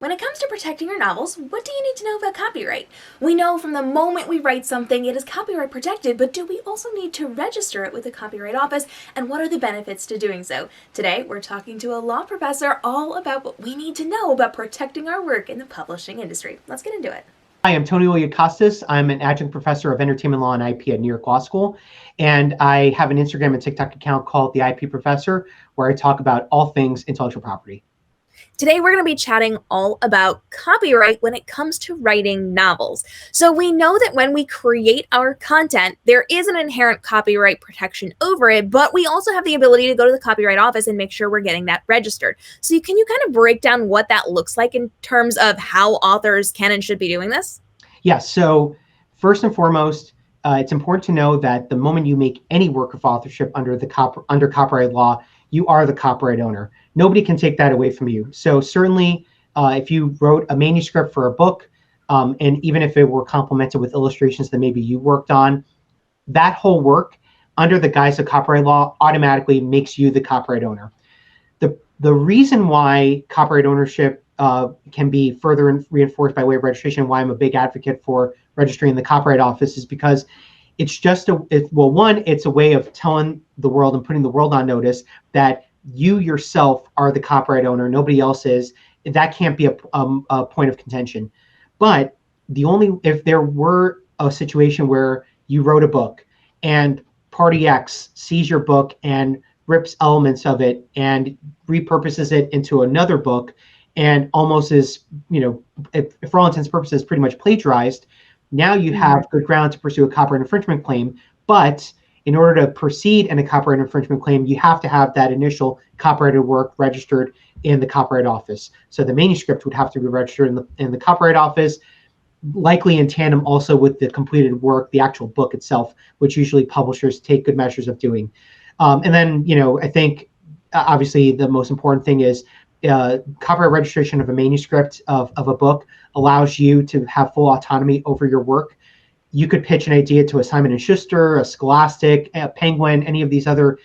When it comes to protecting your novels, what do you need to know about copyright? We know from the moment we write something it is copyright protected, but do we also need to register it with the Copyright Office, and what are the benefits to doing so? Today, we're talking to a law professor all about what we need to know about protecting our work in the publishing industry. Let's get into it. Hi, I'm Tony Costas. I'm an adjunct professor of entertainment law and IP at New York Law School, and I have an Instagram and TikTok account called The IP Professor, where I talk about all things intellectual property. Today, we're going to be chatting all about copyright when it comes to writing novels. So we know that when we create our content, there is an inherent copyright protection over it, but we also have the ability to go to the Copyright Office and make sure we're getting that registered. So can you kind of break down what that looks like in terms of how authors can and should be doing this? Yes. So first and foremost, it's important to know that the moment you make any work of authorship under copyright law, you are the copyright owner. Nobody can take that away from you. So certainly, if you wrote a manuscript for a book, and even if it were complemented with illustrations that maybe you worked on, that whole work under the guise of copyright law automatically makes you the copyright owner. The reason why copyright ownership can be further reinforced by way of registration, why I'm a big advocate for registering in the Copyright Office, is because it's just it's a way of telling the world and putting the world on notice that you yourself are the copyright owner, nobody else is. That can't be a point of contention. But if there were a situation where you wrote a book and party X sees your book and rips elements of it and repurposes it into another book and almost is, for all intents and purposes, pretty much plagiarized, now you have good ground to pursue a copyright infringement claim. But in order to proceed in a copyright infringement claim, you have to have that initial copyrighted work registered in the Copyright Office. So the manuscript would have to be registered in the Copyright Office, likely in tandem also with the completed work, the actual book itself, which usually publishers take good measures of doing. And then, I think obviously the most important thing is copyright registration of a manuscript of a book allows you to have full autonomy over your work. You could pitch an idea to a Simon & Schuster, a Scholastic, a Penguin, any of these other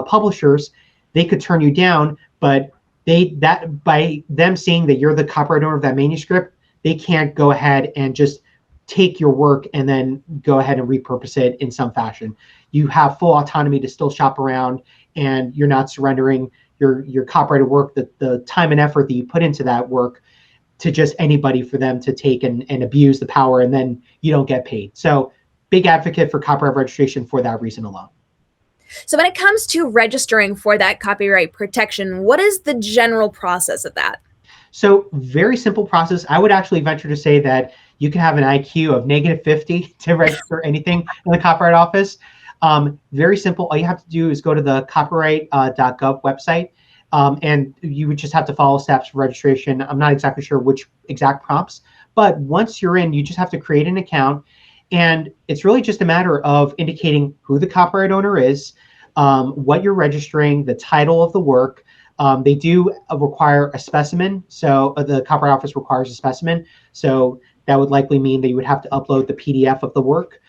publishers. They could turn you down, but by them seeing that you're the copyright owner of that manuscript, they can't go ahead and just take your work and then go ahead and repurpose it in some fashion. You have full autonomy to still shop around, and you're not surrendering your copyrighted work, the time and effort that you put into that work, to just anybody for them to take and abuse the power, and then you don't get paid. So big advocate for copyright registration for that reason alone. So when it comes to registering for that copyright protection, what is the general process of that? So very simple process. I would actually venture to say that you can have an IQ of -50 to register anything in the Copyright Office. Very simple. All you have to do is go to the copyright.gov website, and you would just have to follow steps for registration. I'm not exactly sure which exact prompts, but once you're in, you just have to create an account, and it's really just a matter of indicating who the copyright owner is, what you're registering, the title of the work. They do require a specimen, so the Copyright Office requires a specimen. So that would likely mean that you would have to upload the PDF of the work.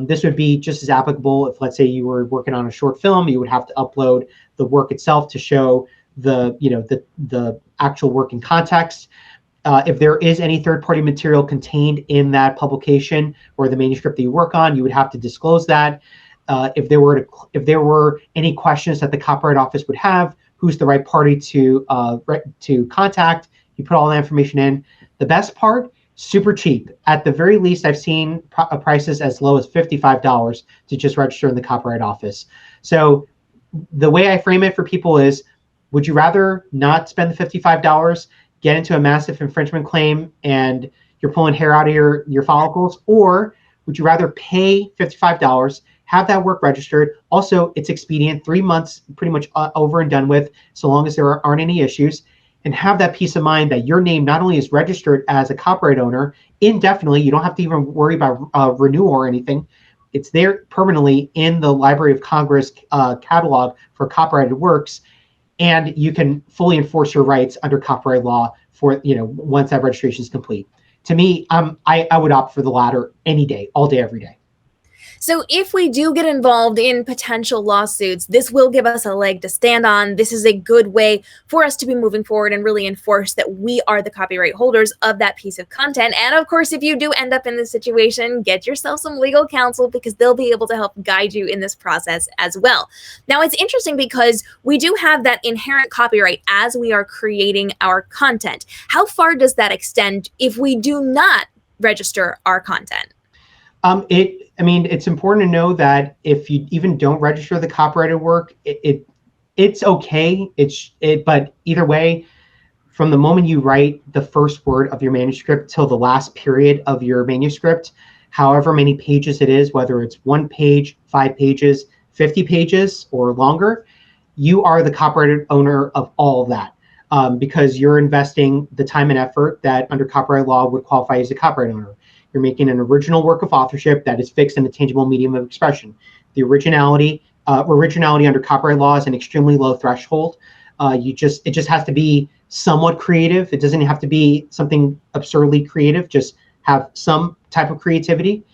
This would be just as applicable if, let's say, you were working on a short film. You would have to upload the work itself to show the actual work in context. If there is any third-party material contained in that publication or the manuscript that you work on, you would have to disclose that. If there were any questions that the Copyright Office would have, who's the right party to contact, you put all that information in. The best part, super cheap. At the very least, I've seen prices as low as $55 to just register in the Copyright Office. So the way I frame it for people is, would you rather not spend the $55, get into a massive infringement claim, and you're pulling hair out of your follicles? Or would you rather pay $55, have that work registered? Also, it's expedient, 3 months, pretty much over and done with, so long as there aren't any issues, and have that peace of mind that your name not only is registered as a copyright owner indefinitely, you don't have to even worry about renewal or anything. It's there permanently in the Library of Congress catalog for copyrighted works, and you can fully enforce your rights under copyright law for, once that registration is complete. To me, I would opt for the latter any day, all day, every day. So if we do get involved in potential lawsuits, this will give us a leg to stand on. This is a good way for us to be moving forward and really enforce that we are the copyright holders of that piece of content. And of course, if you do end up in this situation, get yourself some legal counsel because they'll be able to help guide you in this process as well. Now, it's interesting because we do have that inherent copyright as we are creating our content. How far does that extend if we do not register our content? I mean, it's important to know that if you even don't register the copyrighted work, it's okay. But either way, from the moment you write the first word of your manuscript till the last period of your manuscript, however many pages it is, whether it's 1 page, 5 pages, 50 pages, or longer, you are the copyrighted owner of all of that. Because you're investing the time and effort that under copyright law would qualify as a copyright owner. You're making an original work of authorship that is fixed in a tangible medium of expression. The originality under copyright law is an extremely low threshold. It just has to be somewhat creative. It doesn't have to be something absurdly creative. Just have some type of creativity.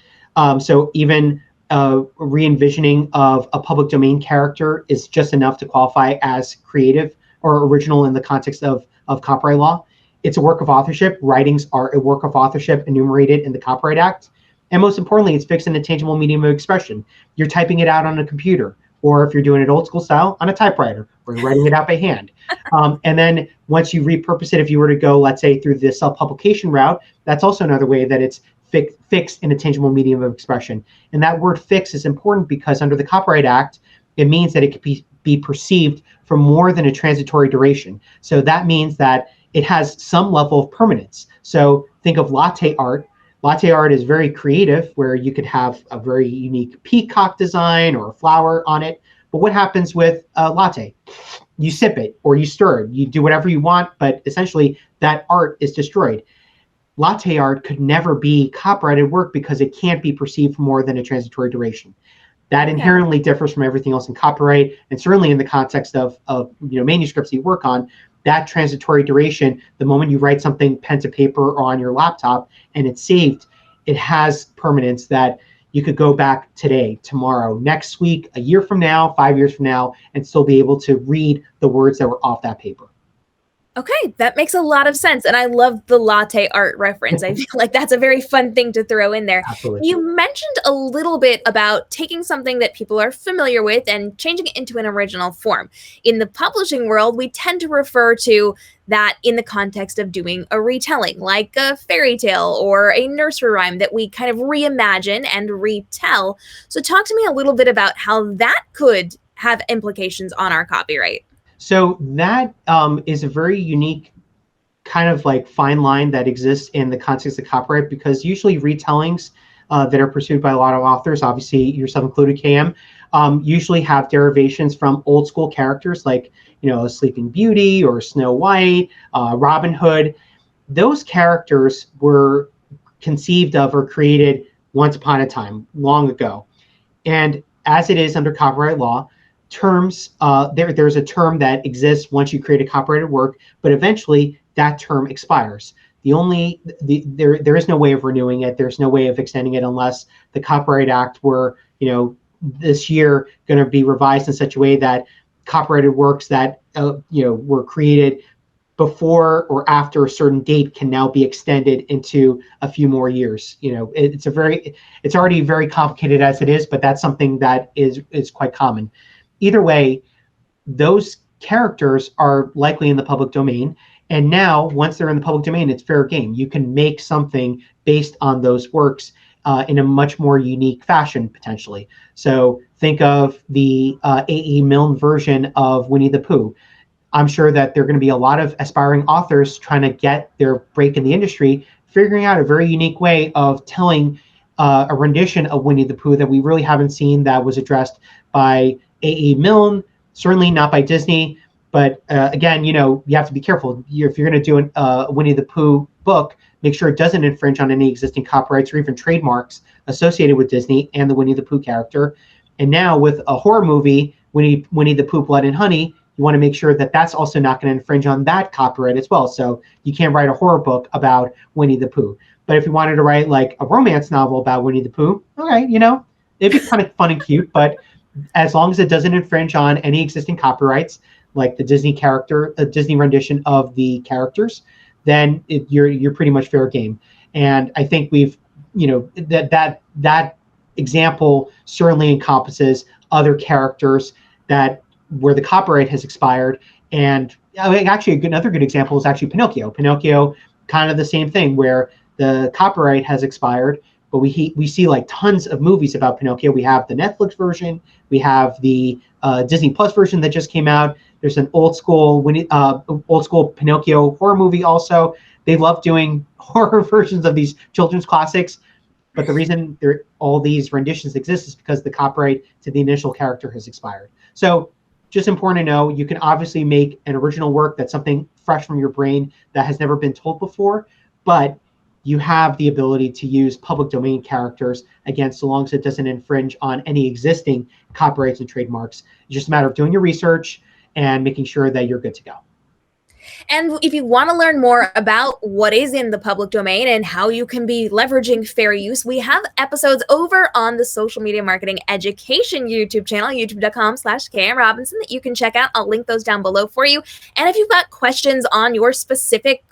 So even re-envisioning of a public domain character is just enough to qualify as creative or original in the context of copyright law. It's a work of authorship. Writings are a work of authorship enumerated in the Copyright Act. And most importantly, it's fixed in a tangible medium of expression. You're typing it out on a computer, or if you're doing it old school style, on a typewriter, or you're writing it out by hand. And then once you repurpose it, if you were to go, let's say, through the self-publication route, that's also another way that it's fixed in a tangible medium of expression. And that word fix is important because under the Copyright Act, it means that it could be perceived for more than a transitory duration. So that means that it has some level of permanence. So think of latte art. Latte art is very creative, where you could have a very unique peacock design or a flower on it. But what happens with a latte? You sip it or you stir it. You do whatever you want, but essentially that art is destroyed. Latte art could never be copyrighted work because it can't be perceived for more than a transitory duration. That inherently differs from everything else in copyright, and certainly in the context of manuscripts you work on. That transitory duration, the moment you write something pen to paper or on your laptop and it's saved, it has permanence that you could go back today, tomorrow, next week, a year from now, 5 years from now, and still be able to read the words that were off that paper. Okay, that makes a lot of sense. And I love the latte art reference. I feel like that's a very fun thing to throw in there. Absolutely. You mentioned a little bit about taking something that people are familiar with and changing it into an original form. In the publishing world, we tend to refer to that in the context of doing a retelling, like a fairy tale or a nursery rhyme that we kind of reimagine and retell. So talk to me a little bit about how that could have implications on our copyright. So that is a very unique kind of like fine line that exists in the context of copyright, because usually retellings that are pursued by a lot of authors, obviously yourself included, KM, usually have derivations from old school characters like, Sleeping Beauty or Snow White, Robin Hood. Those characters were conceived of or created once upon a time, long ago. And as it is under copyright law, terms, there's a term that exists once you create a copyrighted work, but eventually that term expires. There is no way of renewing it. There's no way of extending it unless the Copyright Act were, this year going to be revised in such a way that copyrighted works that, were created before or after a certain date can now be extended into a few more years. It's already very complicated as it is, but that's something that is quite common. Either way, those characters are likely in the public domain. And now, once they're in the public domain, it's fair game. You can make something based on those works in a much more unique fashion, potentially. So think of the A.E. Milne version of Winnie the Pooh. I'm sure that there are going to be a lot of aspiring authors trying to get their break in the industry, figuring out a very unique way of telling a rendition of Winnie the Pooh that we really haven't seen, that was addressed by A.E. Milne, certainly not by Disney. But again, you have to be careful. If you're going to do a Winnie the Pooh book, make sure it doesn't infringe on any existing copyrights or even trademarks associated with Disney and the Winnie the Pooh character. And now with a horror movie, Winnie the Pooh, Blood and Honey, you want to make sure that that's also not going to infringe on that copyright as well. So you can't write a horror book about Winnie the Pooh. But if you wanted to write like a romance novel about Winnie the Pooh, okay, it'd be kind of fun and cute, but as long as it doesn't infringe on any existing copyrights, like the Disney character, a Disney rendition of the characters, then you're pretty much fair game. And I think we've, that example certainly encompasses other characters that where the copyright has expired. And actually, another good example is actually Pinocchio. Pinocchio, kind of the same thing, where the copyright has expired, but we see like tons of movies about Pinocchio. We have the Netflix version, we have the Disney Plus version that just came out. There's an old school Pinocchio horror movie also. They love doing horror versions of these children's classics, but the reason all these renditions exist is because the copyright to the initial character has expired. So just important to know, you can obviously make an original work that's something fresh from your brain that has never been told before, but you have the ability to use public domain characters, again, so long as it doesn't infringe on any existing copyrights and trademarks. It's just a matter of doing your research and making sure that you're good to go. And if you want to learn more about what is in the public domain and how you can be leveraging fair use, we have episodes over on the Social Media Marketing Education YouTube channel, youtube.com/KMRobinson, that you can check out. I'll link those down below for you. And if you've got questions on your specific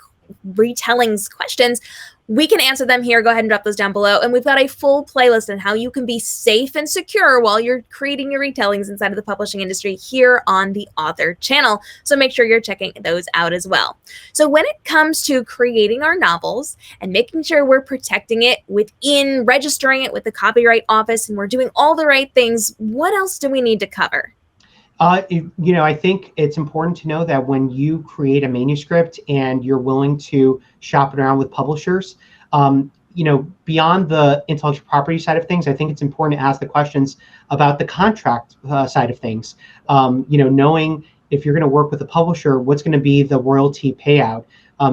retellings questions, we can answer them here. Go ahead and drop those down below. And we've got a full playlist on how you can be safe and secure while you're creating your retellings inside of the publishing industry here on the Author channel. So make sure you're checking those out as well. So when it comes to creating our novels and making sure we're protecting it within registering it with the Copyright Office and we're doing all the right things, what else do we need to cover? I think it's important to know that when you create a manuscript and you're willing to shop it around with publishers, beyond the intellectual property side of things, I think it's important to ask the questions about the contract side of things. Knowing if you're going to work with a publisher, what's going to be the royalty payout?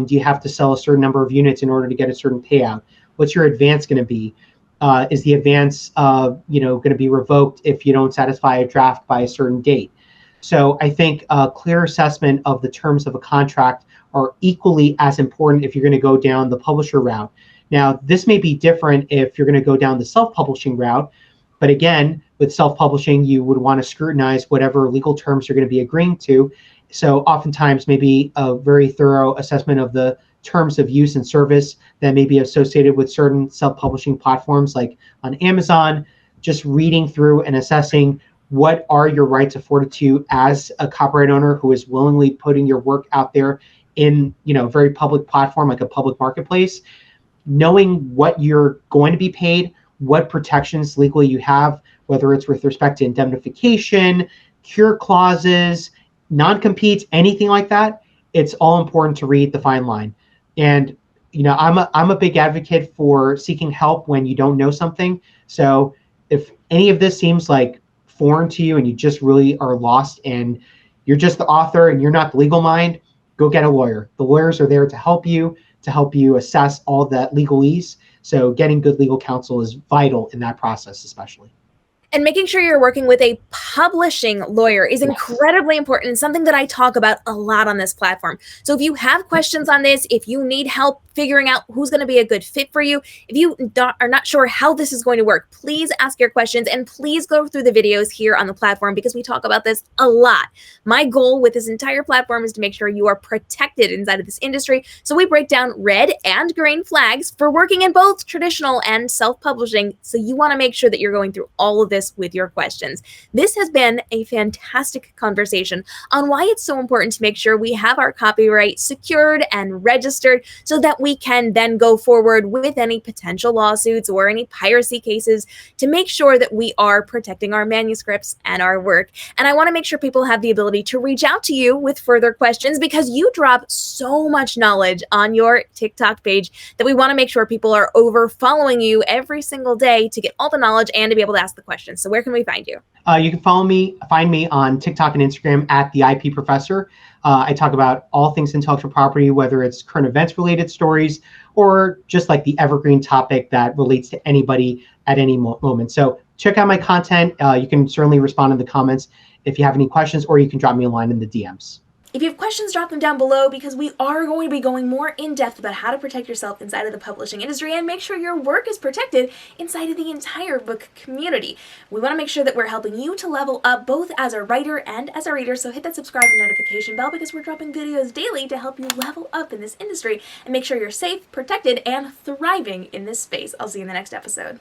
Do you have to sell a certain number of units in order to get a certain payout? What's your advance going to be? Is the advance, going to be revoked if you don't satisfy a draft by a certain date? So I think a clear assessment of the terms of a contract are equally as important if you're going to go down the publisher route. Now, this may be different if you're going to go down the self-publishing route, but again, with self-publishing, you would want to scrutinize whatever legal terms you're going to be agreeing to. So oftentimes, maybe a very thorough assessment of the terms of use and service that may be associated with certain self-publishing platforms like on Amazon, just reading through and assessing what are your rights afforded to you as a copyright owner who is willingly putting your work out there in a very public platform like a public marketplace. Knowing what you're going to be paid, what protections legally you have, whether it's with respect to indemnification, cure clauses, non-competes, anything like that, it's all important to read the fine line. And I'm a big advocate for seeking help when you don't know something. So if any of this seems like foreign to you and you just really are lost and you're just the author and you're not the legal mind, go get a lawyer. The lawyers are there to help you assess all that legalese. So getting good legal counsel is vital in that process, especially. And making sure you're working with a publishing lawyer is incredibly important and something that I talk about a lot on this platform. So if you have questions on this, if you need help figuring out who's going to be a good fit for you, if you are not sure how this is going to work, please ask your questions and please go through the videos here on the platform because we talk about this a lot. My goal with this entire platform is to make sure you are protected inside of this industry. So we break down red and green flags for working in both traditional and self-publishing. So you want to make sure that you're going through all of this with your questions. This has been a fantastic conversation on why it's so important to make sure we have our copyright secured and registered so that we can then go forward with any potential lawsuits or any piracy cases to make sure that we are protecting our manuscripts and our work. And I want to make sure people have the ability to reach out to you with further questions because you drop so much knowledge on your TikTok page that we want to make sure people are over following you every single day to get all the knowledge and to be able to ask the questions. So where can we find you? You can find me on TikTok and Instagram at the IP Professor. I talk about all things intellectual property, whether it's current events related stories or just like the evergreen topic that relates to anybody at any moment. So check out my content. You can certainly respond in the comments if you have any questions, or you can drop me a line in the DMs. If you have questions, drop them down below, because we are going to be going more in depth about how to protect yourself inside of the publishing industry and make sure your work is protected inside of the entire book community. We want to make sure that we're helping you to level up both as a writer and as a reader, so hit that subscribe and notification bell, because we're dropping videos daily to help you level up in this industry and make sure you're safe, protected, and thriving in this space. I'll see you in the next episode.